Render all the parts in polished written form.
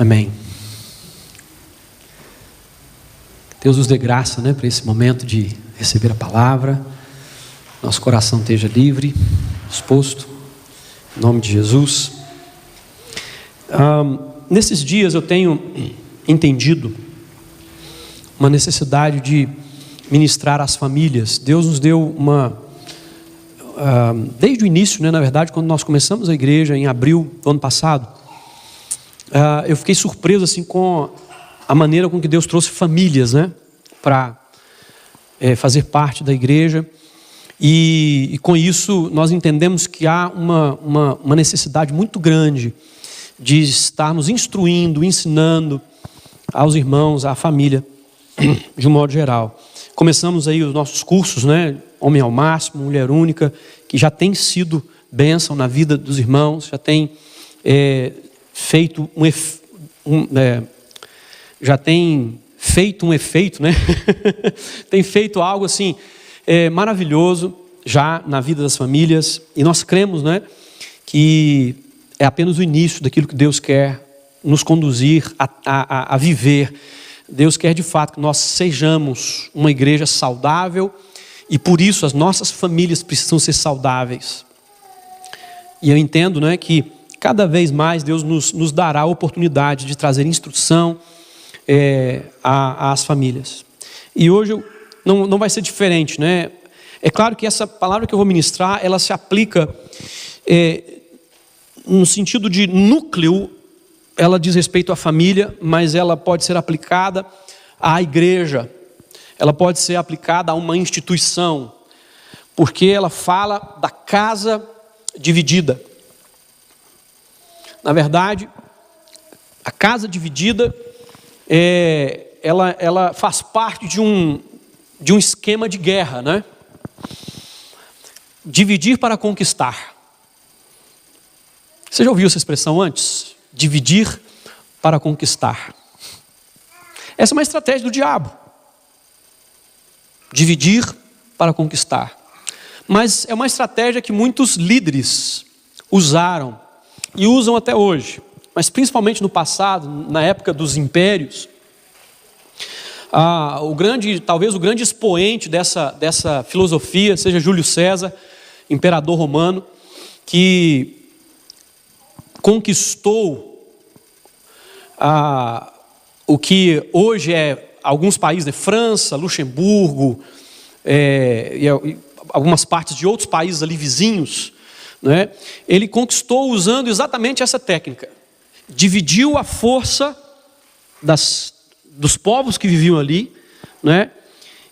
Amém. Deus nos dê graça, para esse momento de receber a palavra. Nosso coração esteja livre, disposto, em nome de Jesus. Nesses dias eu tenho entendido uma necessidade de ministrar às famílias. Deus nos deu desde o início, na verdade, quando nós começamos a igreja em abril do ano passado, eu fiquei surpreso assim com a maneira com que Deus trouxe famílias, para fazer parte da igreja. E com isso nós entendemos que há uma necessidade muito grande de estarmos instruindo, ensinando aos irmãos, à família, de um modo geral. Começamos aí os nossos cursos, Homem ao Máximo, Mulher Única, que já tem sido bênção na vida dos irmãos, já tem feito já tem feito um efeito, tem feito algo assim maravilhoso já na vida das famílias, e nós cremos, que é apenas o início daquilo que Deus quer nos conduzir a viver. Deus quer de fato que nós sejamos uma igreja saudável, e por isso as nossas famílias precisam ser saudáveis. E eu entendo, que cada vez mais Deus nos dará a oportunidade de trazer instrução às famílias. E hoje não vai ser diferente, É claro que essa palavra que eu vou ministrar, ela se aplica no sentido de núcleo. Ela diz respeito à família, mas ela pode ser aplicada à igreja. Ela pode ser aplicada a uma instituição, porque ela fala da casa dividida. Na verdade, a casa dividida, ela faz parte de um esquema de guerra, Dividir para conquistar. Você já ouviu essa expressão antes? Dividir para conquistar. Essa é uma estratégia do diabo. Dividir para conquistar. Mas é uma estratégia que muitos líderes usaram e usam até hoje. Mas principalmente no passado, na época dos impérios, talvez o grande expoente dessa filosofia seja Júlio César, imperador romano, que conquistou o que hoje é alguns países, França, Luxemburgo, e algumas partes de outros países ali vizinhos, Ele conquistou usando exatamente essa técnica. Dividiu a força dos povos que viviam ali,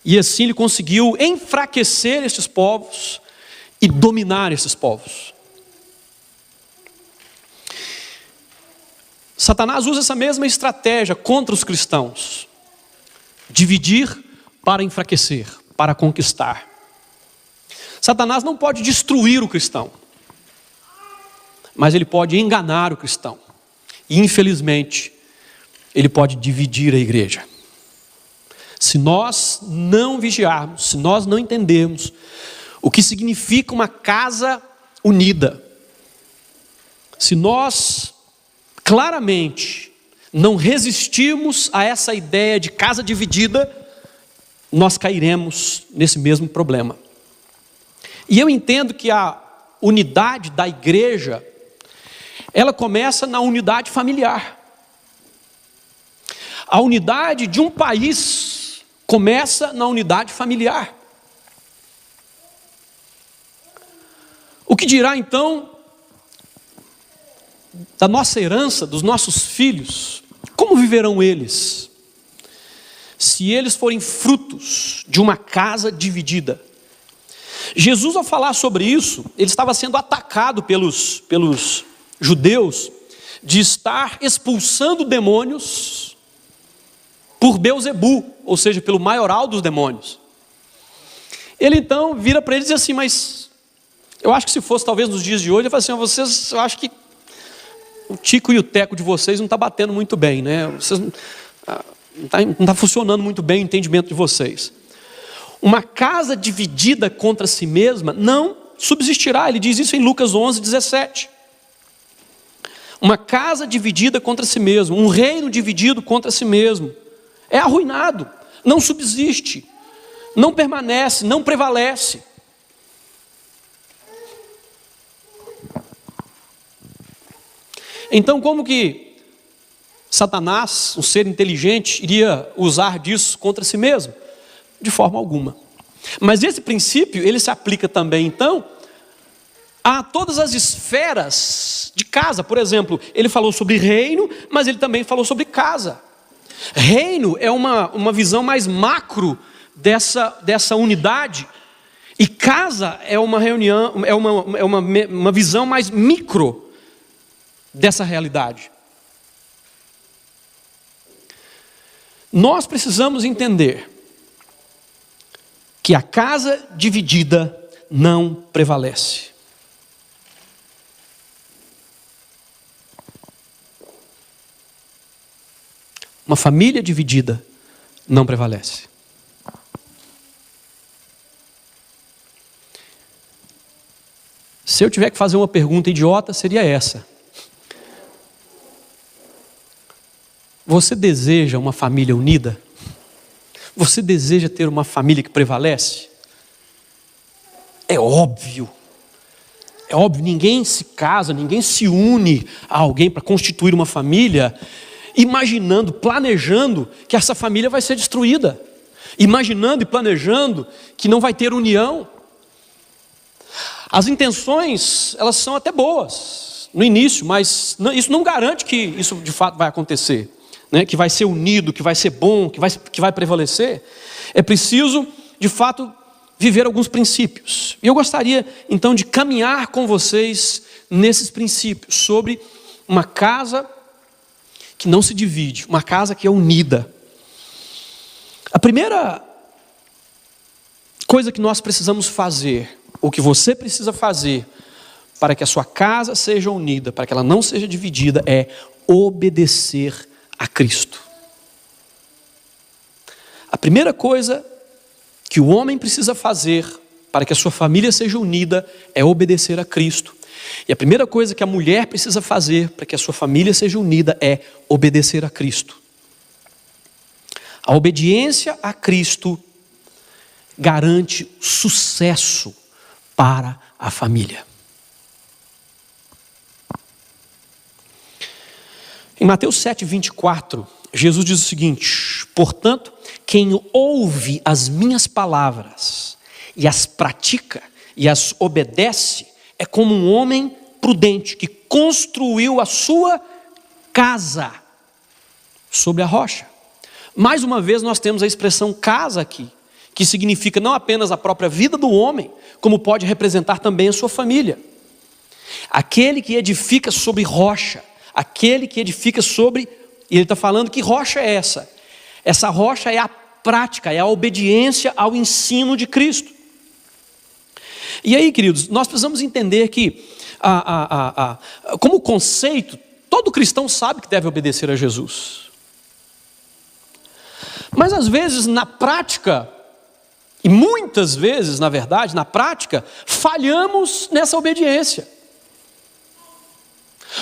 E assim ele conseguiu enfraquecer esses povos e dominar esses povos. Satanás usa essa mesma estratégia contra os cristãos. Dividir para enfraquecer, para conquistar. Satanás não pode destruir o cristão, mas ele pode enganar o cristão. E infelizmente, ele pode dividir a igreja. Se nós não vigiarmos, se nós não entendermos o que significa uma casa unida, se nós claramente não resistirmos a essa ideia de casa dividida, nós cairemos nesse mesmo problema. E eu entendo que a unidade da igreja, ela começa na unidade familiar. A unidade de um país começa na unidade familiar. O que dirá então da nossa herança, dos nossos filhos? Como viverão eles, se eles forem frutos de uma casa dividida? Jesus, ao falar sobre isso, ele estava sendo atacado pelos judeus de estar expulsando demônios por Beelzebu, ou seja, pelo maioral dos demônios. Ele então vira para eles e diz assim: mas eu acho que se fosse talvez nos dias de hoje, ele fala assim: eu acho que o tico e o teco de vocês não está batendo muito bem, Vocês não está funcionando muito bem o entendimento de vocês. Uma casa dividida contra si mesma não subsistirá. Ele diz isso em Lucas 11:17. Uma casa dividida contra si mesmo, um reino dividido contra si mesmo, é arruinado, não subsiste, não permanece, não prevalece. Então, como que Satanás, um ser inteligente, iria usar disso contra si mesmo? De forma alguma. Mas esse princípio, ele se aplica também, então, a todas as esferas de casa. Por exemplo, ele falou sobre reino, mas ele também falou sobre casa. Reino é uma visão mais macro dessa unidade, e casa é uma reunião, é uma visão mais micro dessa realidade. Nós precisamos entender que a casa dividida não prevalece. Uma família dividida não prevalece. Se eu tiver que fazer uma pergunta idiota, seria essa: você deseja uma família unida? Você deseja ter uma família que prevalece? É óbvio, ninguém se casa, ninguém se une a alguém para constituir uma família imaginando, planejando que essa família vai ser destruída, imaginando e planejando que não vai ter união. As intenções, elas são até boas no início, mas isso não garante que isso de fato vai acontecer, né? Que vai ser unido, que vai ser bom, que vai prevalecer. É preciso, de fato, viver alguns princípios. E eu gostaria, então, de caminhar com vocês nesses princípios, sobre uma casa que não se divide, uma casa que é unida. A primeira coisa que nós precisamos fazer, ou que você precisa fazer, para que a sua casa seja unida, para que ela não seja dividida, é obedecer a Cristo. A primeira coisa que o homem precisa fazer para que a sua família seja unida é obedecer a Cristo. E a primeira coisa que a mulher precisa fazer para que a sua família seja unida é obedecer a Cristo. A obediência a Cristo garante sucesso para a família. Em Mateus 7:24, Jesus diz o seguinte: portanto, quem ouve as minhas palavras e as pratica e as obedece, é como um homem prudente que construiu a sua casa sobre a rocha. Mais uma vez nós temos a expressão casa aqui, que significa não apenas a própria vida do homem, como pode representar também a sua família. Aquele que edifica sobre rocha, aquele que edifica sobre, e ele está falando que rocha é essa? Essa rocha é a prática, é a obediência ao ensino de Cristo. E aí, queridos, nós precisamos entender que, como conceito, todo cristão sabe que deve obedecer a Jesus. Mas às vezes na prática, e muitas vezes na verdade, na prática, falhamos nessa obediência.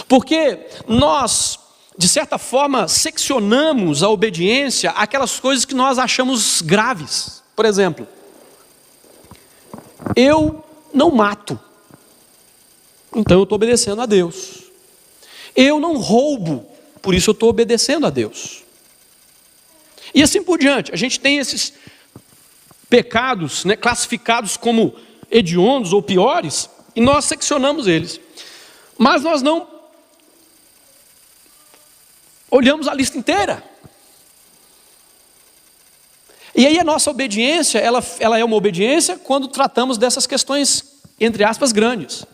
Porque nós, de certa forma, seccionamos a obediência àquelas coisas que nós achamos graves. Por exemplo, eu não mato, então eu estou obedecendo a Deus. Eu não roubo, por isso eu estou obedecendo a Deus. E assim por diante. A gente tem esses pecados, né, classificados como hediondos ou piores, e nós seccionamos eles. Mas nós não olhamos a lista inteira. E aí a nossa obediência, ela é uma obediência quando tratamos dessas questões, entre aspas, grandes.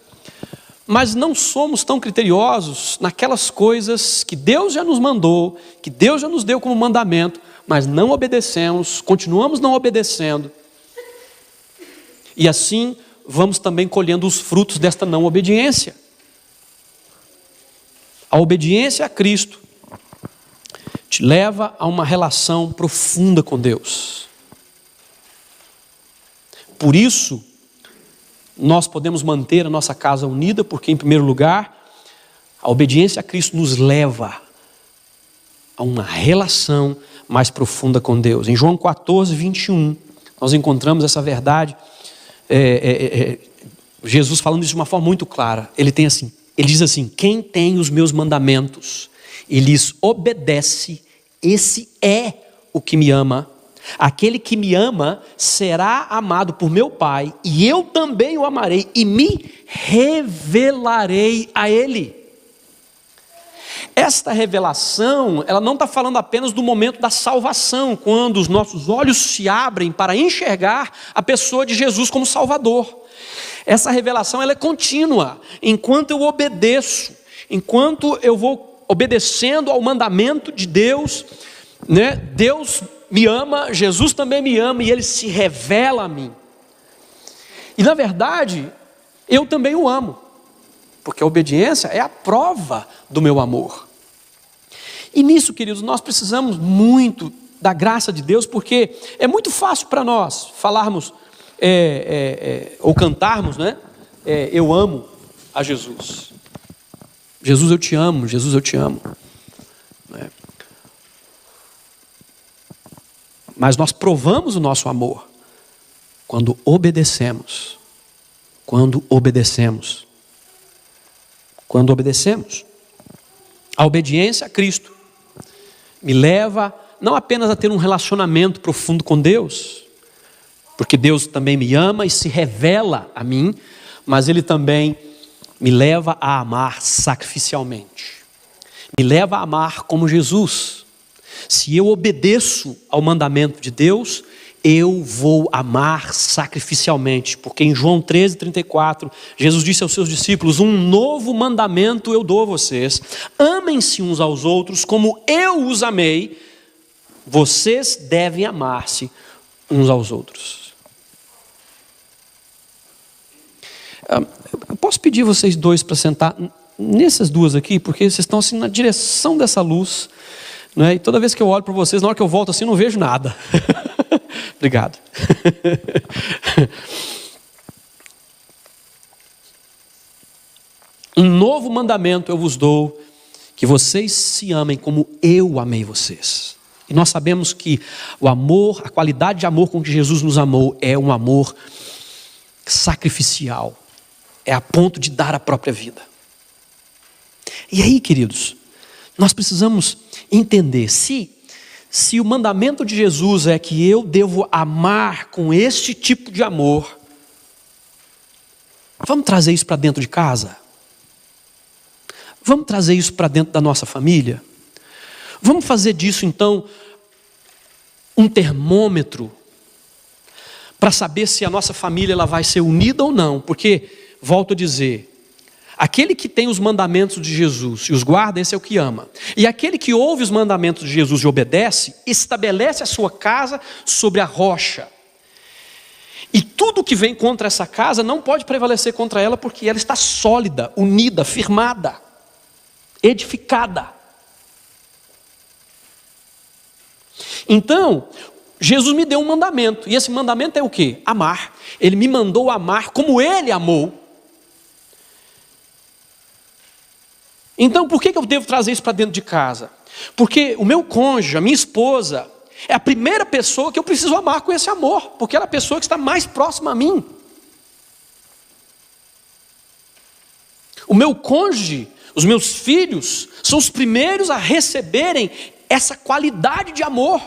Mas não somos tão criteriosos naquelas coisas que Deus já nos mandou, que Deus já nos deu como mandamento, mas não obedecemos, continuamos não obedecendo. E assim vamos também colhendo os frutos desta não obediência. A obediência a Cristo te leva a uma relação profunda com Deus. Por isso, nós podemos manter a nossa casa unida, porque em primeiro lugar, A obediência a Cristo nos leva a uma relação mais profunda com Deus. Em João 14, 21, nós encontramos essa verdade. Jesus falando isso de uma forma muito clara. Ele diz assim: quem tem os meus mandamentos e lhes obedece, esse é o que me ama. Aquele que me ama será amado por meu Pai, e eu também o amarei e me revelarei a ele. Esta revelação, ela não está falando apenas do momento da salvação, quando os nossos olhos se abrem para enxergar a pessoa de Jesus como Salvador. Essa revelação, ela é contínua, enquanto eu obedeço, enquanto eu vou obedecendo ao mandamento de Deus, né? Deus me ama, Jesus também me ama e Ele se revela a mim. E na verdade, eu também o amo, porque a obediência é a prova do meu amor. E nisso, queridos, nós precisamos muito da graça de Deus, porque é muito fácil para nós falarmos ou cantarmos, né? Eu amo a Jesus. Jesus, eu te amo. Jesus, eu te amo. Né? Mas nós provamos o nosso amor quando obedecemos. Quando obedecemos. Quando obedecemos. A obediência a Cristo me leva não apenas a ter um relacionamento profundo com Deus, porque Deus também me ama e se revela a mim, mas Ele também me leva a amar sacrificialmente. Me leva a amar como Jesus. Se eu obedeço ao mandamento de Deus, eu vou amar sacrificialmente. Porque em João 13:34, Jesus disse aos seus discípulos: um novo mandamento eu dou a vocês. Amem-se uns aos outros como eu os amei. Vocês devem amar-se uns aos outros. Eu posso pedir vocês dois para sentar nessas duas aqui, porque vocês estão assim na direção dessa luz, né? E toda vez que eu olho para vocês, na hora que eu volto assim, não vejo nada. Obrigado. Um novo mandamento eu vos dou, que vocês se amem como eu amei vocês. E nós sabemos que o amor, a qualidade de amor com que Jesus nos amou é um amor sacrificial. É a ponto de dar a própria vida. E aí, queridos, nós precisamos entender, se o mandamento de Jesus é que eu devo amar com este tipo de amor, vamos trazer isso para dentro de casa? Vamos trazer isso para dentro da nossa família? Vamos fazer disso então um termômetro para saber se a nossa família ela vai ser unida ou não, porque, volto a dizer, aquele que tem os mandamentos de Jesus e os guarda, esse é o que ama. E aquele que ouve os mandamentos de Jesus e obedece, estabelece a sua casa sobre a rocha. E tudo que vem contra essa casa não pode prevalecer contra ela, porque ela está sólida, unida, firmada, edificada. Então, Jesus me deu um mandamento, e esse mandamento é o quê? Amar. Ele me mandou amar como Ele amou. Então, por que eu devo trazer isso para dentro de casa? Porque o meu cônjuge, a minha esposa, é a primeira pessoa que eu preciso amar com esse amor, porque ela é a pessoa que está mais próxima a mim. O meu cônjuge, os meus filhos, são os primeiros a receberem essa qualidade de amor.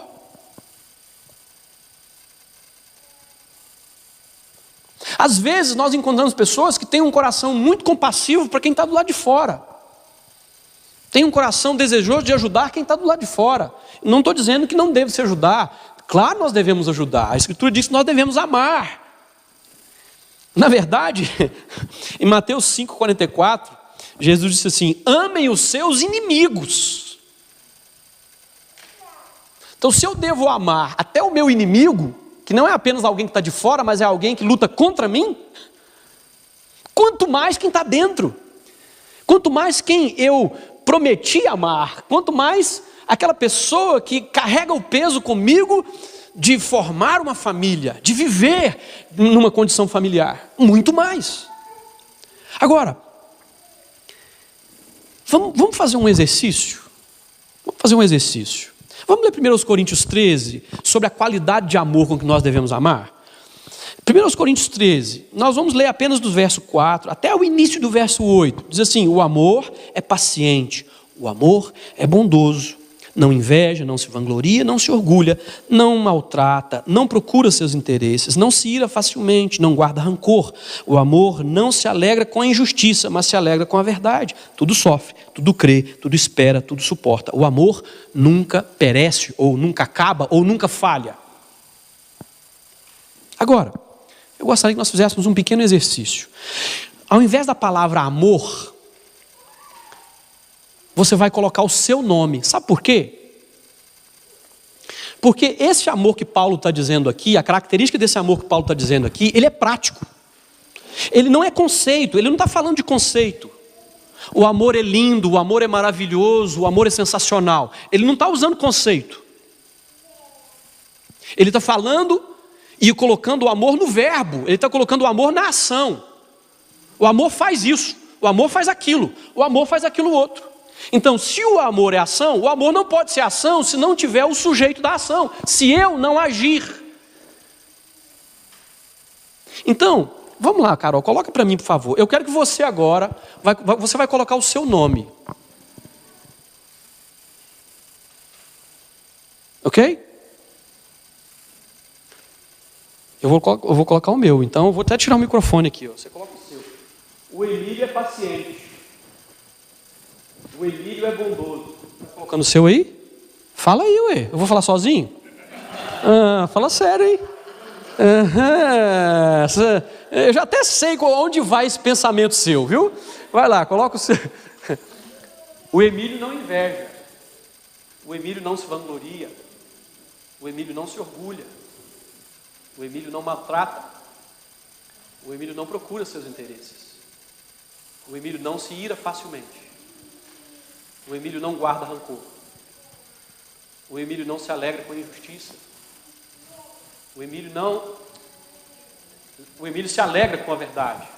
Às vezes nós encontramos pessoas que têm um coração muito compassivo para quem está do lado de fora. Tem um coração desejoso de ajudar quem está do lado de fora. Não estou dizendo que não deve se ajudar. Claro, nós devemos ajudar. A Escritura diz que nós devemos amar. Na verdade, em Mateus 5,44, Jesus disse assim: amem os seus inimigos. Então, se eu devo amar até o meu inimigo, que não é apenas alguém que está de fora, mas é alguém que luta contra mim, quanto mais quem está dentro, quanto mais quem eu prometi amar, quanto mais aquela pessoa que carrega o peso comigo de formar uma família, de viver numa condição familiar, muito mais. Agora, Vamos fazer um exercício? Vamos fazer um exercício. Vamos ler 1 Coríntios 13, sobre a qualidade de amor com que nós devemos amar? 1 Coríntios 13, nós vamos ler apenas do verso 4 até o início do verso 8. Diz assim: o amor é paciente, o amor é bondoso, não inveja, não se vangloria, não se orgulha, não maltrata, não procura seus interesses, não se ira facilmente, não guarda rancor. O amor não se alegra com a injustiça, mas se alegra com a verdade. Tudo sofre, tudo crê, tudo espera, tudo suporta. O amor nunca perece, ou nunca acaba, ou nunca falha. Agora, eu gostaria que nós fizéssemos um pequeno exercício. Ao invés da palavra amor, você vai colocar o seu nome. Sabe por quê? Porque esse amor que Paulo está dizendo aqui, a característica desse amor que Paulo está dizendo aqui, ele é prático. Ele não é conceito, ele não está falando de conceito. O amor é lindo, o amor é maravilhoso, o amor é sensacional. Ele não está usando conceito. Ele está falando e colocando o amor no verbo. Ele está colocando o amor na ação. O amor faz isso, o amor faz aquilo, o amor faz aquilo outro. Então, se o amor é ação, o amor não pode ser ação se não tiver o sujeito da ação, se eu não agir. Então, vamos lá, Carol, coloca para mim, por favor. Eu quero que você agora, você vai colocar o seu nome. Ok? Eu vou colocar o meu, então eu vou até tirar o microfone aqui. Ó. Você coloca o seu. O Emílio é paciente. O Emílio é bondoso. Está colocando o seu aí? Fala aí, ué. Eu vou falar sozinho? Fala sério, hein? Eu já até sei onde vai esse pensamento seu, viu? Vai lá, coloca o seu. O Emílio não inveja. O Emílio não se vangloria. O Emílio não se orgulha. O Emílio não maltrata. O Emílio não procura seus interesses. O Emílio não se ira facilmente. O Emílio não guarda rancor. O Emílio não se alegra com a injustiça. O Emílio se alegra com a verdade.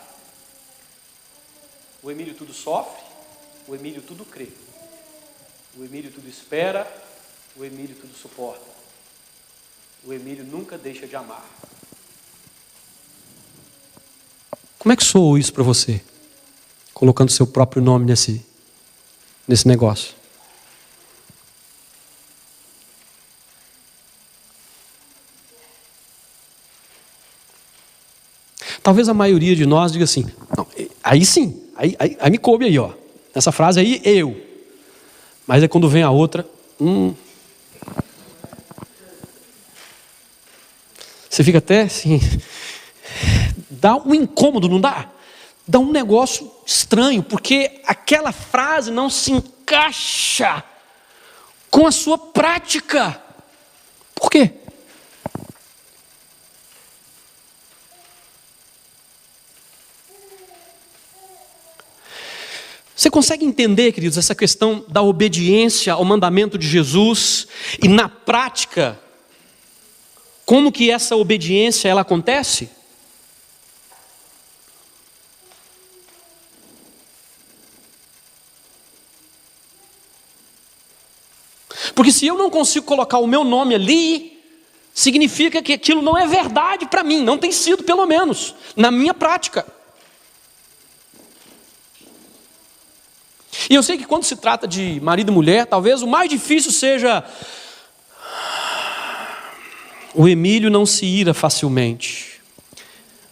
O Emílio tudo sofre. O Emílio tudo crê. O Emílio tudo espera. O Emílio tudo suporta. O Emílio nunca deixa de amar. Como é que soou isso para você? Colocando seu próprio nome nesse negócio. Talvez a maioria de nós diga assim, não, aí sim, aí me coube aí, ó. Nessa frase aí, eu. Mas é quando vem a outra, você fica até assim, dá um incômodo, não dá? Dá um negócio estranho, porque aquela frase não se encaixa com a sua prática. Por quê? Você consegue entender, queridos, essa questão da obediência ao mandamento de Jesus e na prática, como que essa obediência ela acontece? Porque se eu não consigo colocar o meu nome ali, significa que aquilo não é verdade para mim, não tem sido pelo menos, na minha prática. E eu sei que quando se trata de marido e mulher, talvez o mais difícil seja o Emílio não se ira facilmente.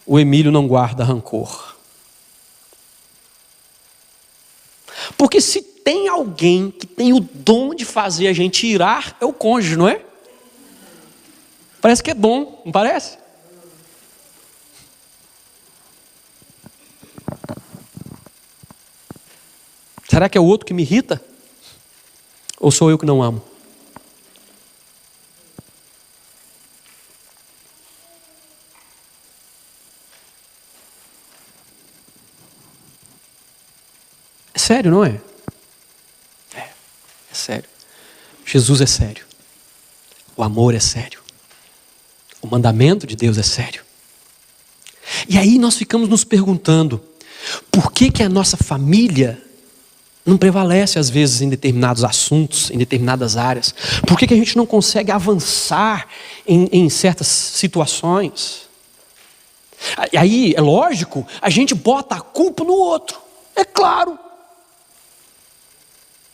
O Emílio não guarda rancor. Porque se tem alguém que tem o dom de fazer a gente irar, é o cônjuge, não é? Parece que é dom, não parece? Será que é o outro que me irrita? Ou sou eu que não amo? É sério, não é? É sério. Jesus é sério. O amor é sério. O mandamento de Deus é sério. E aí nós ficamos nos perguntando, por que a nossa família não prevalece às vezes em determinados assuntos, em determinadas áreas? Por que a gente não consegue avançar em certas situações? Aí, é lógico, a gente bota a culpa no outro. É claro.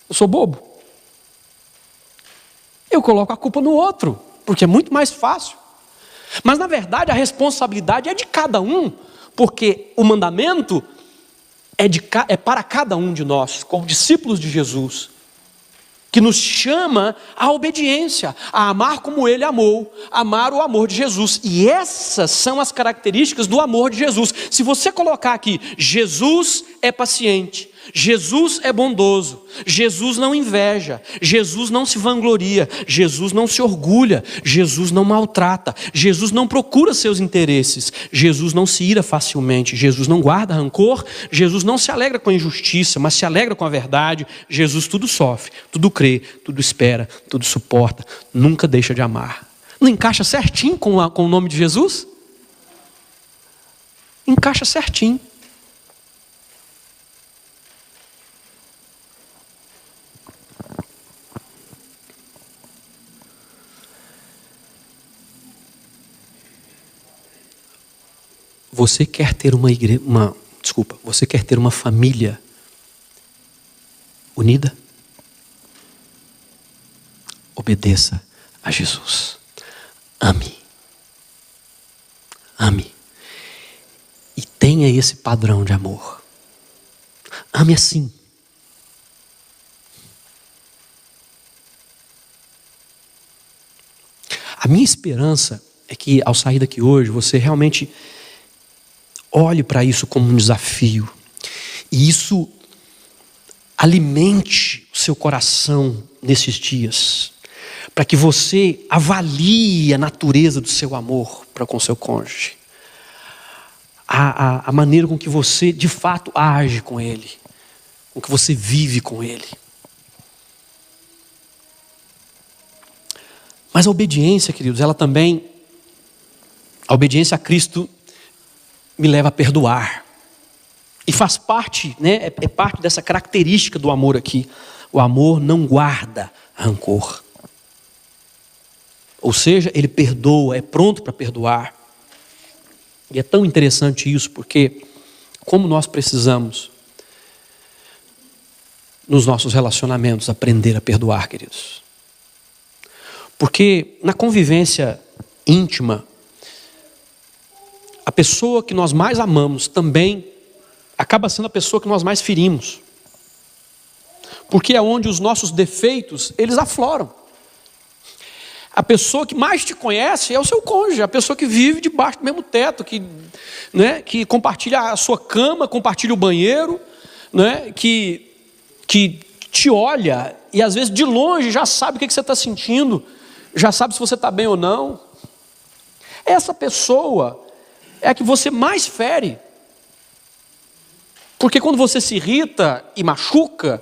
Eu sou bobo? Eu coloco a culpa no outro, porque é muito mais fácil. Mas na verdade a responsabilidade é de cada um, porque o mandamento é para cada um de nós, como discípulos de Jesus, que nos chama à obediência, a amar como Ele amou, amar o amor de Jesus. E essas são as características do amor de Jesus. Se você colocar aqui, Jesus é paciente, Jesus é bondoso, Jesus não inveja, Jesus não se vangloria, Jesus não se orgulha, Jesus não maltrata, Jesus não procura seus interesses, Jesus não se ira facilmente, Jesus não guarda rancor, Jesus não se alegra com a injustiça, mas se alegra com a verdade. Jesus tudo sofre, tudo crê, tudo espera, tudo suporta, nunca deixa de amar. Não encaixa certinho com o nome de Jesus? Encaixa certinho. Você quer ter você quer ter uma família unida? Obedeça a Jesus. Ame. Ame. E tenha esse padrão de amor. Ame assim. A minha esperança é que ao sair daqui hoje, você realmente olhe para isso como um desafio. E isso alimente o seu coração nesses dias. Para que você avalie a natureza do seu amor para com seu cônjuge. A maneira com que você de fato age com ele. Com que você vive com ele. Mas a obediência, queridos, a obediência a Cristo me leva a perdoar. E faz parte, é parte dessa característica do amor aqui. O amor não guarda rancor. Ou seja, ele perdoa, é pronto para perdoar. E é tão interessante isso, porque como nós precisamos, nos nossos relacionamentos, aprender a perdoar, queridos. Porque na convivência íntima, a pessoa que nós mais amamos também acaba sendo a pessoa que nós mais ferimos. Porque é onde os nossos defeitos, eles afloram. A pessoa que mais te conhece é o seu cônjuge, a pessoa que vive debaixo do mesmo teto, que compartilha a sua cama, compartilha o banheiro, que te olha e às vezes de longe já sabe o que você está sentindo, já sabe se você está bem ou não. Essa pessoa é a que você mais fere. Porque quando você se irrita e machuca,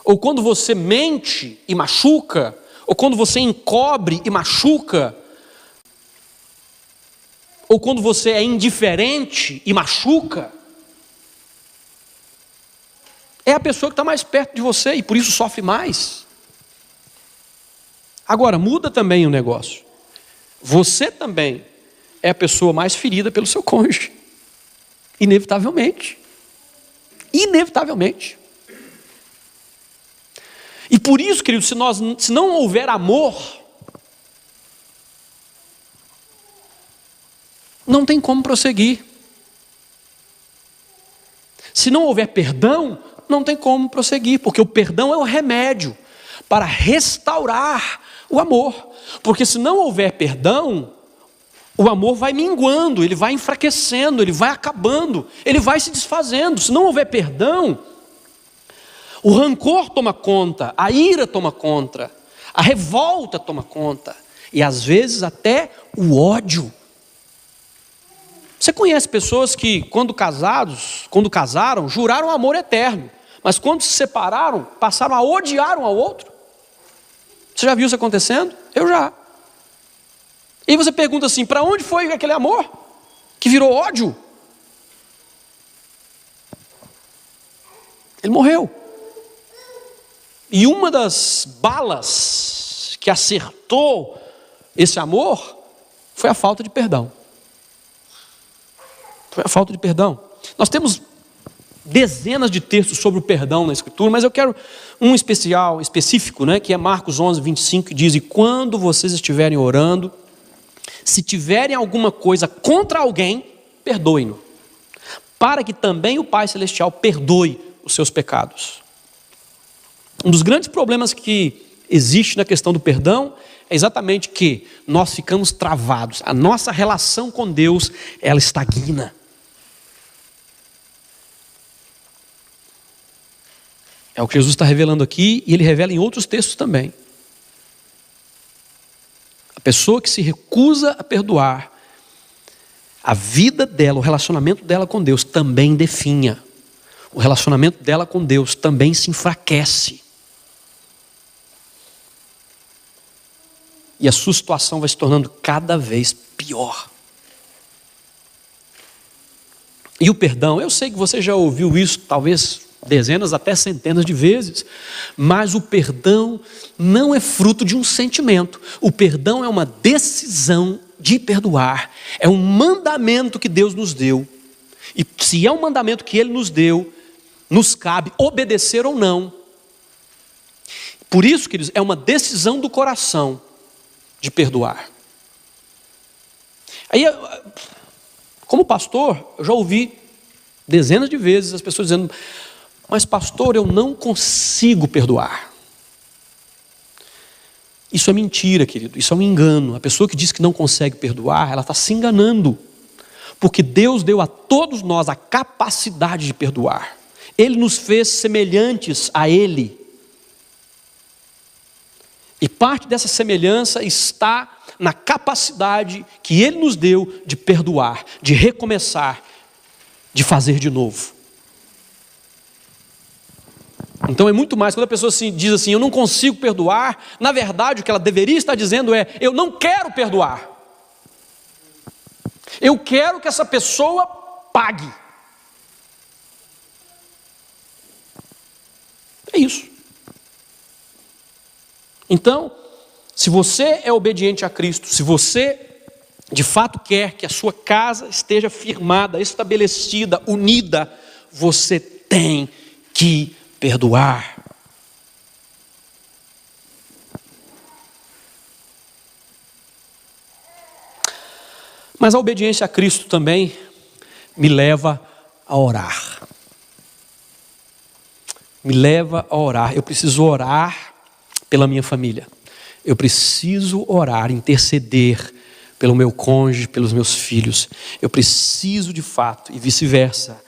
ou quando você mente e machuca, ou quando você encobre e machuca, ou quando você é indiferente e machuca, é a pessoa que está mais perto de você e por isso sofre mais. Agora, muda também o negócio. Você também é a pessoa mais ferida pelo seu cônjuge. Inevitavelmente. Inevitavelmente. E por isso, querido, se não houver amor, não tem como prosseguir. Se não houver perdão, não tem como prosseguir, porque o perdão é o remédio para restaurar o amor. Porque se não houver perdão, o amor vai minguando, ele vai enfraquecendo, ele vai acabando, ele vai se desfazendo. Se não houver perdão, o rancor toma conta, a ira toma conta, a revolta toma conta, e às vezes até o ódio. Você conhece pessoas que quando casaram, juraram amor eterno, mas quando se separaram, passaram a odiar um ao outro? Você já viu isso acontecendo? Eu já. E você pergunta assim, para onde foi aquele amor que virou ódio? Ele morreu. E uma das balas que acertou esse amor foi a falta de perdão. Foi a falta de perdão. Nós temos dezenas de textos sobre o perdão na Escritura, mas eu quero um específico, né, que é Marcos 11, 25, que diz: e quando vocês estiverem orando, se tiverem alguma coisa contra alguém, perdoem-no, para que também o Pai Celestial perdoe os seus pecados. Um dos grandes problemas que existe na questão do perdão é exatamente que nós ficamos travados. A nossa relação com Deus, ela estagna. É o que Jesus está revelando aqui, e Ele revela em outros textos também. A pessoa que se recusa a perdoar, a vida dela, o relacionamento dela com Deus também definha. O relacionamento dela com Deus também se enfraquece. E a sua situação vai se tornando cada vez pior. E o perdão, eu sei que você já ouviu isso, talvez dezenas, até centenas de vezes, mas o perdão não é fruto de um sentimento. O perdão é uma decisão de perdoar. É um mandamento que Deus nos deu. E se é um mandamento que Ele nos deu, nos cabe obedecer ou não. Por isso, queridos, é uma decisão do coração de perdoar. Aí, como pastor, eu já ouvi dezenas de vezes as pessoas dizendo: mas pastor, eu não consigo perdoar. Isso é mentira, querido, isso é um engano. A pessoa que diz que não consegue perdoar, ela está se enganando. Porque Deus deu a todos nós a capacidade de perdoar. Ele nos fez semelhantes a Ele. E parte dessa semelhança está na capacidade que Ele nos deu de perdoar, de recomeçar, de fazer de novo. Então é muito mais, quando a pessoa diz assim: eu não consigo perdoar, na verdade o que ela deveria estar dizendo é: eu não quero perdoar. Eu quero que essa pessoa pague. É isso. Então, se você é obediente a Cristo, se você de fato quer que a sua casa esteja firmada, estabelecida, unida, você tem que perdoar. Mas a obediência a Cristo também me leva a orar. Me leva a orar. Eu preciso orar pela minha família. Eu preciso orar, interceder pelo meu cônjuge, pelos meus filhos. Eu preciso de fato, e vice-versa,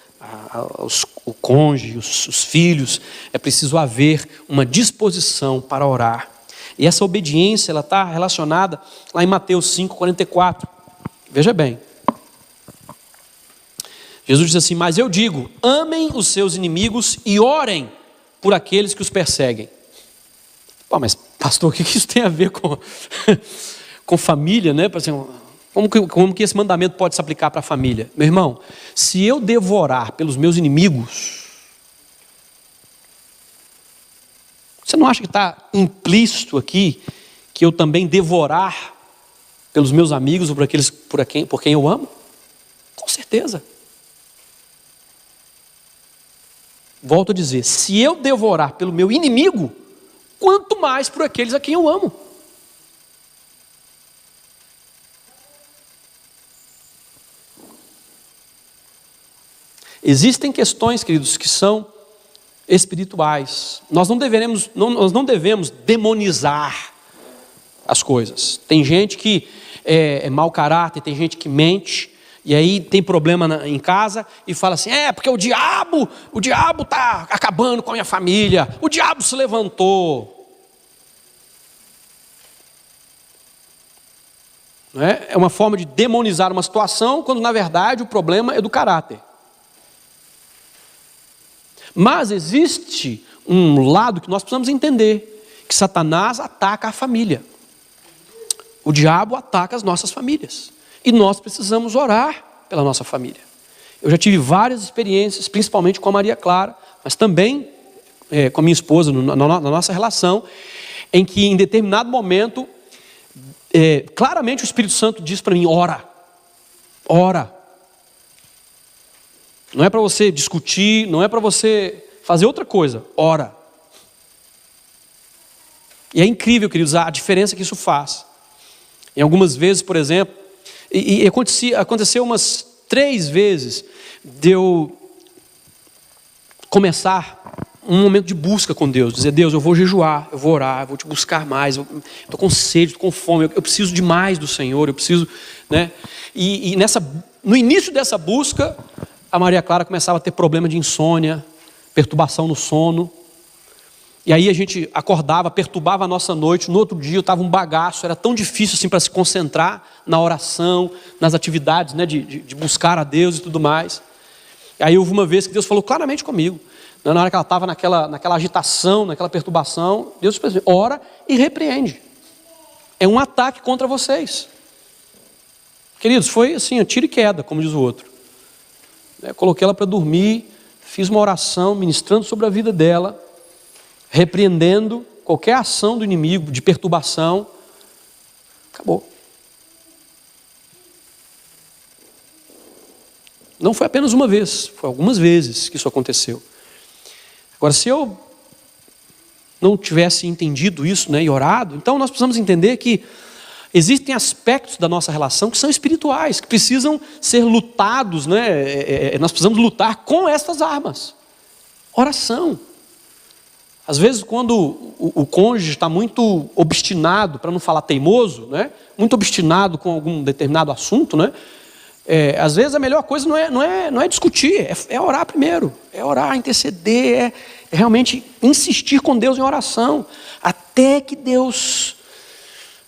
o cônjuge, os filhos, é preciso haver uma disposição para orar. E essa obediência, ela está relacionada lá em Mateus 5:44. Veja bem. Jesus diz assim: mas eu digo, amem os seus inimigos e orem por aqueles que os perseguem. Pô, mas pastor, o que isso tem a ver com família, né? Como que esse mandamento pode se aplicar para a família? Meu irmão, se eu devorar pelos meus inimigos, você não acha que está implícito aqui que eu também devorar pelos meus amigos ou por quem eu amo? Com certeza. Volto a dizer, se eu devorar pelo meu inimigo, quanto mais por aqueles a quem eu amo. Existem questões, queridos, que são espirituais. Nós não devemos demonizar as coisas. Tem gente que é mau caráter, tem gente que mente, e aí tem problema em casa e fala assim: porque o diabo está acabando com a minha família, o diabo se levantou. É uma forma de demonizar uma situação, quando na verdade o problema é do caráter. Mas existe um lado que nós precisamos entender, que Satanás ataca a família. O diabo ataca as nossas famílias. E nós precisamos orar pela nossa família. Eu já tive várias experiências, principalmente com a Maria Clara, mas também com a minha esposa, na nossa relação, em que em determinado momento, claramente o Espírito Santo diz para mim: ora. Não é para você discutir, não é para você fazer outra coisa, ora. E é incrível, queridos, a diferença que isso faz. Em algumas vezes, por exemplo, e aconteceu umas 3 vezes de eu começar um momento de busca com Deus, dizer: Deus, eu vou jejuar, eu vou orar, eu vou te buscar mais, eu estou com sede, estou com fome, eu preciso de mais do Senhor, eu preciso, né? E no início dessa busca, a Maria Clara começava a ter problema de insônia, perturbação no sono. E aí a gente acordava, perturbava a nossa noite. No outro dia eu estava um bagaço, era tão difícil assim para se concentrar na oração, nas atividades, né, de buscar a Deus e tudo mais. E aí houve uma vez que Deus falou claramente comigo, na hora que ela estava naquela agitação, naquela perturbação. Deus disse: ora e repreende. É um ataque contra vocês. Queridos, foi assim, tiro e queda, como diz o outro. Eu coloquei ela para dormir, fiz uma oração ministrando sobre a vida dela, repreendendo qualquer ação do inimigo de perturbação. Acabou. Não foi apenas uma vez, foi algumas vezes que isso aconteceu. Agora, se eu não tivesse entendido isso, né, e orado, então nós precisamos entender que existem aspectos da nossa relação que são espirituais, que precisam ser lutados, né? Nós precisamos lutar com estas armas. Oração. Às vezes, quando o cônjuge está muito obstinado, para não falar teimoso, né? Muito obstinado com algum determinado assunto, né? Às vezes a melhor coisa não é discutir, é orar primeiro, é orar, interceder, é realmente insistir com Deus em oração, até que Deus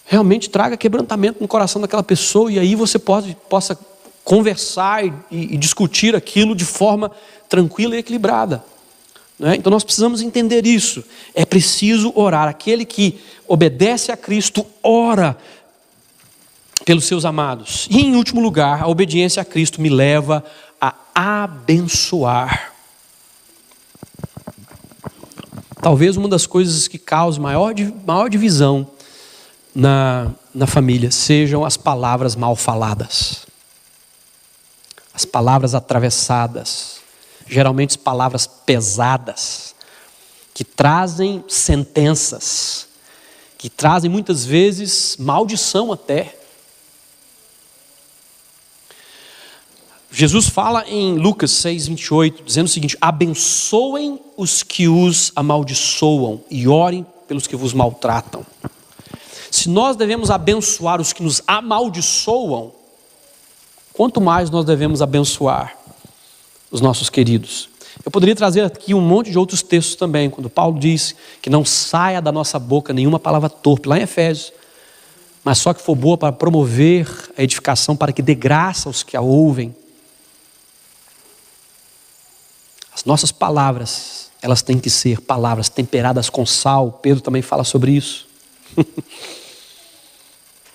realmente traga quebrantamento no coração daquela pessoa, e aí você possa conversar e discutir aquilo de forma tranquila e equilibrada. Então nós precisamos entender isso. É preciso orar. Aquele que obedece a Cristo ora pelos seus amados. E em último lugar, a obediência a Cristo me leva a abençoar. Talvez uma das coisas que cause maior divisão na família sejam as palavras mal faladas, as palavras atravessadas, geralmente palavras pesadas, que trazem sentenças, que trazem muitas vezes maldição até. Jesus fala em Lucas 6:28, dizendo o seguinte: abençoem os que os amaldiçoam e orem pelos que vos maltratam. Se nós devemos abençoar os que nos amaldiçoam, quanto mais nós devemos abençoar os nossos queridos. Eu poderia trazer aqui um monte de outros textos também, quando Paulo diz que não saia da nossa boca nenhuma palavra torpe, lá em Efésios, mas só que for boa para promover a edificação, para que dê graça aos que a ouvem. As nossas palavras, elas têm que ser palavras temperadas com sal. Pedro também fala sobre isso.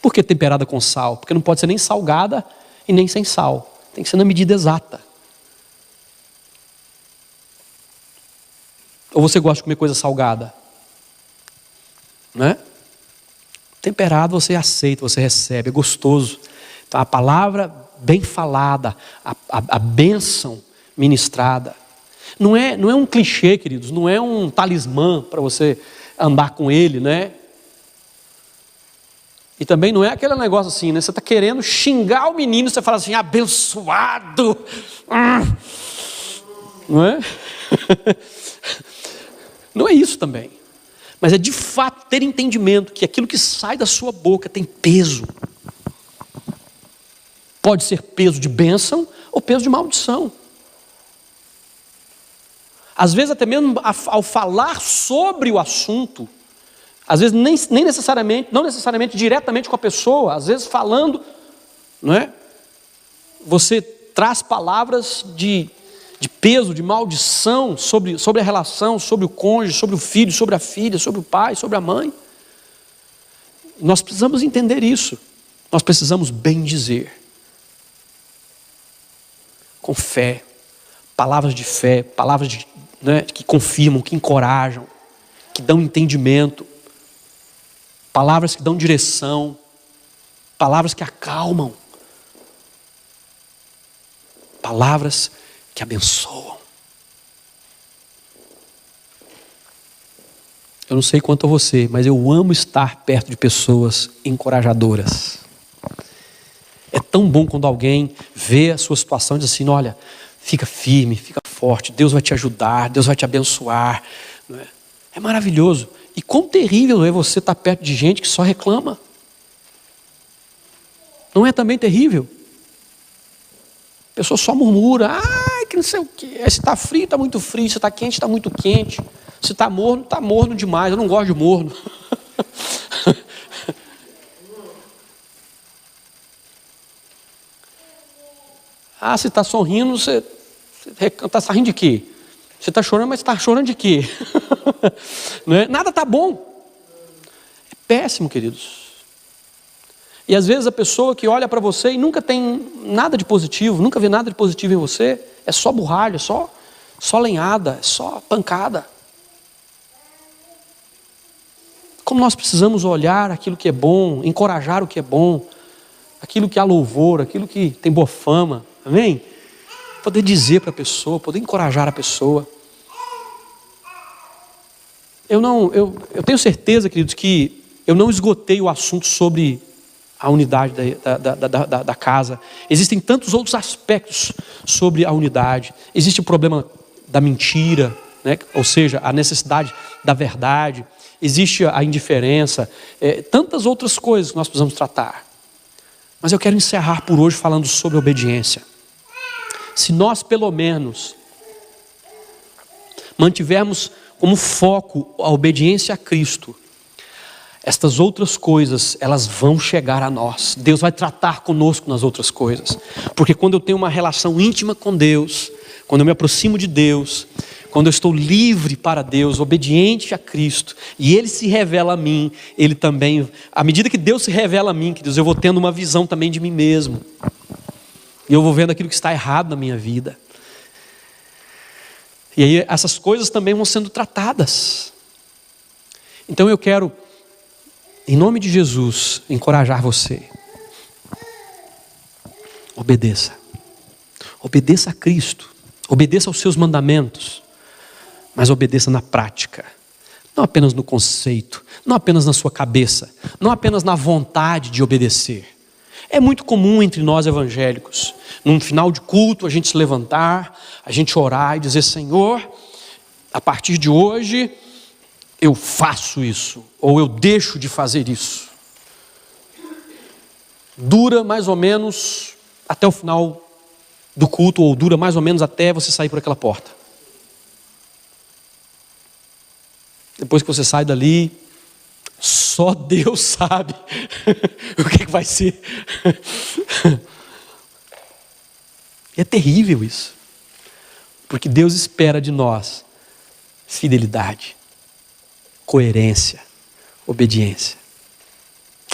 Por que temperada com sal? Porque não pode ser nem salgada e nem sem sal. Tem que ser na medida exata. Ou você gosta de comer coisa salgada? Né? Temperado você aceita, você recebe, é gostoso. Então a palavra bem falada, a bênção ministrada. Não é um clichê, queridos, não é um talismã para você andar com ele, né? E também não é aquele negócio assim, né? Você está querendo xingar o menino, você fala assim: abençoado. Não é? Não é isso também. Mas é de fato ter entendimento que aquilo que sai da sua boca tem peso. Pode ser peso de bênção ou peso de maldição. Às vezes até mesmo ao falar sobre o assunto, às vezes nem necessariamente, não necessariamente diretamente com a pessoa, às vezes falando, não é? Você traz palavras de peso, de maldição sobre a relação, sobre o cônjuge, sobre o filho, sobre a filha, sobre o pai, sobre a mãe. Nós precisamos entender isso. Nós precisamos bem dizer. Com fé, palavras de né, que confirmam, que encorajam, que dão entendimento, palavras que dão direção, palavras que acalmam, palavras que abençoam. Eu não sei quanto a você, mas eu amo estar perto de pessoas encorajadoras. É tão bom quando alguém vê a sua situação e diz assim: olha, fica firme, fica forte, Deus vai te ajudar, Deus vai te abençoar. É maravilhoso. E quão terrível é você estar perto de gente que só reclama. Não é também terrível? A pessoa só murmura: ai, que não sei o quê. Se está frio, está muito frio. Se está quente, está muito quente. Se está morno demais. Eu não gosto de morno. Ah, se está sorrindo, você está rindo de quê? Você está chorando, mas está chorando de quê? Não é? Nada está bom. É péssimo, queridos. E às vezes a pessoa que olha para você e nunca tem nada de positivo, nunca vê nada de positivo em você, é só burralho, é só lenhada, é só pancada. Como nós precisamos olhar aquilo que é bom, encorajar o que é bom, aquilo que há louvor, aquilo que tem boa fama, amém? Poder dizer para a pessoa, poder encorajar a pessoa. Eu tenho certeza, queridos, que eu não esgotei o assunto sobre a unidade da casa. Existem tantos outros aspectos sobre a unidade. Existe o problema da mentira, né? Ou seja, a necessidade da verdade. Existe a indiferença, tantas outras coisas que nós precisamos tratar. Mas eu quero encerrar por hoje falando sobre obediência. Se nós pelo menos mantivermos como foco a obediência a Cristo, estas outras coisas, elas vão chegar a nós. Deus vai tratar conosco nas outras coisas. Porque quando eu tenho uma relação íntima com Deus, quando eu me aproximo de Deus, quando eu estou livre para Deus, obediente a Cristo, e Ele se revela a mim, Ele também, à medida que Deus se revela a mim, queridos, eu vou tendo uma visão também de mim mesmo. E eu vou vendo aquilo que está errado na minha vida. E aí essas coisas também vão sendo tratadas. Então eu quero, em nome de Jesus, encorajar você. Obedeça. Obedeça a Cristo. Obedeça aos seus mandamentos. Mas obedeça na prática. Não apenas no conceito. Não apenas na sua cabeça. Não apenas na vontade de obedecer. É muito comum entre nós evangélicos, num final de culto, a gente se levantar, a gente orar e dizer: Senhor, a partir de hoje, eu faço isso, ou eu deixo de fazer isso. Dura mais ou menos até o final do culto, ou dura mais ou menos até você sair por aquela porta. Depois que você sai dali, só Deus sabe o que vai ser. É terrível isso. Porque Deus espera de nós fidelidade, coerência, obediência.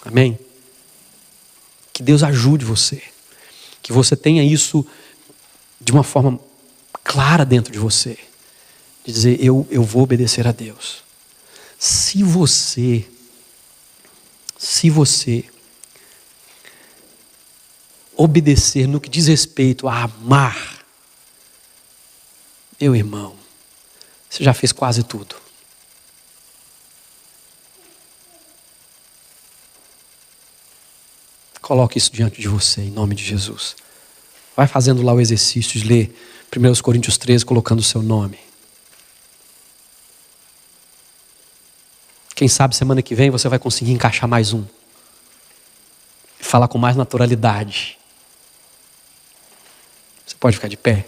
Amém? Que Deus ajude você. Que você tenha isso de uma forma clara dentro de você. De dizer: eu vou obedecer a Deus. Se você obedecer no que diz respeito a amar, meu irmão, você já fez quase tudo. Coloque isso diante de você, em nome de Jesus. Vai fazendo lá o exercício de ler 1 Coríntios 13, colocando o seu nome. Quem sabe semana que vem você vai conseguir encaixar mais um. E falar com mais naturalidade. Você pode ficar de pé?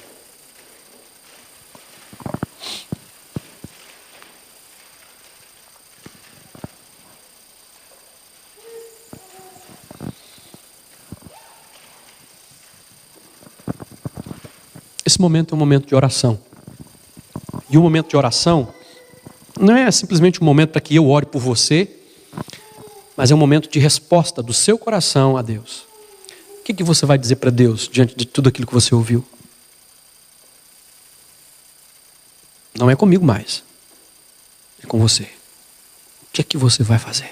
Esse momento é um momento de oração. E o momento de oração não é simplesmente um momento para que eu ore por você, mas é um momento de resposta do seu coração a Deus. O que você vai dizer para Deus diante de tudo aquilo que você ouviu? Não é comigo mais. É com você. O que é que você vai fazer?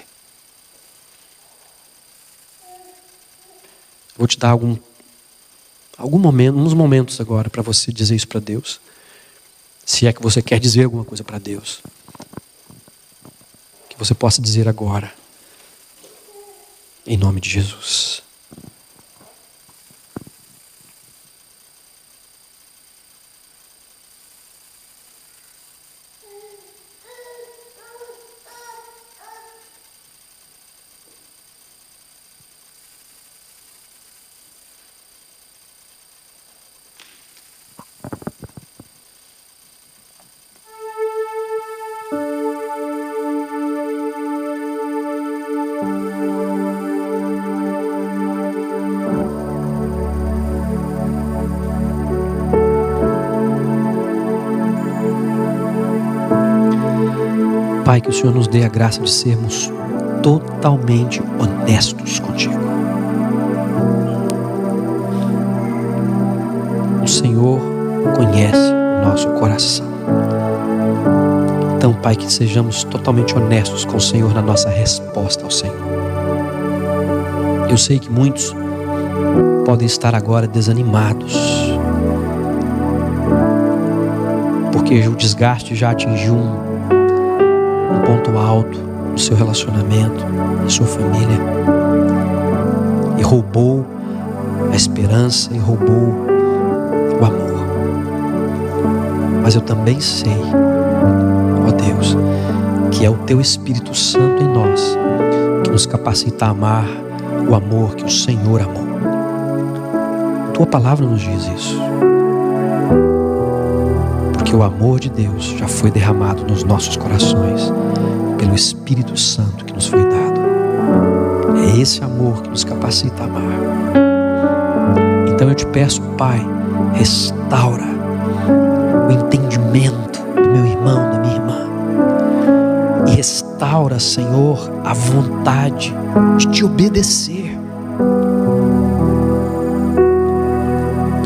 Vou te dar uns momentos agora para você dizer isso para Deus. Se é que você quer dizer alguma coisa para Deus. Que você possa dizer agora. Em nome de Jesus. Pai, que o Senhor nos dê a graça de sermos totalmente honestos contigo. O Senhor conhece o nosso coração. Então, Pai, que sejamos totalmente honestos com o Senhor na nossa resposta ao Senhor. Eu sei que muitos podem estar agora desanimados, porque o desgaste já atingiu um ponto alto no seu relacionamento, na sua família, e roubou a esperança e roubou o amor. Mas eu também sei, ó Deus, que é o Teu Espírito Santo em nós que nos capacita a amar o amor que o Senhor amou. Tua palavra nos diz isso. Porque o amor de Deus já foi derramado nos nossos corações pelo Espírito Santo que nos foi dado. É esse amor que nos capacita a amar. Então eu te peço, Pai, restaura o entendimento do meu irmão, da minha irmã. E restaura, Senhor, a vontade de te obedecer.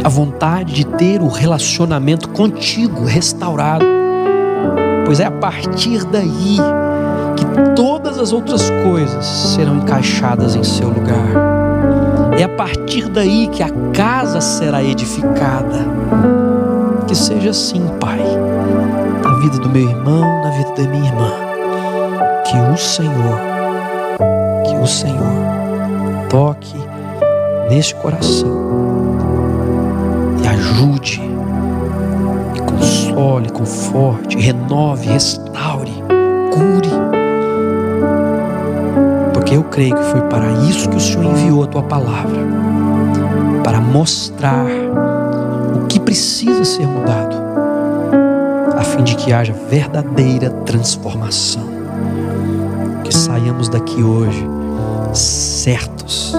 A vontade de ter o relacionamento contigo restaurado. Pois é a partir daí que todas as outras coisas serão encaixadas em seu lugar. É a partir daí que a casa será edificada. Que seja assim, Pai, na vida do meu irmão, na vida da minha irmã. Que o Senhor toque neste coração e ajude, e console, conforte, renove, restaure, cure. Porque eu creio que foi para isso que o Senhor enviou a Tua palavra, para mostrar o que precisa ser mudado, a fim de que haja verdadeira transformação. Que saiamos daqui hoje certos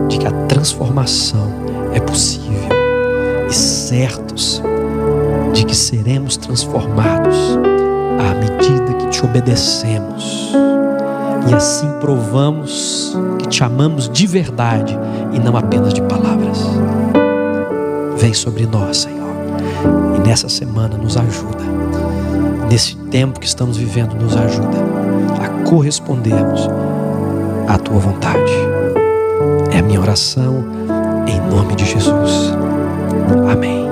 de que a transformação é possível e certos de que seremos transformados à medida que te obedecemos, e assim provamos que te amamos de verdade e não apenas de palavras. Vem sobre nós, Senhor, e nessa semana nos ajuda, nesse tempo que estamos vivendo, nos ajuda a correspondermos à Tua vontade. É a minha oração em nome de Jesus. Amém.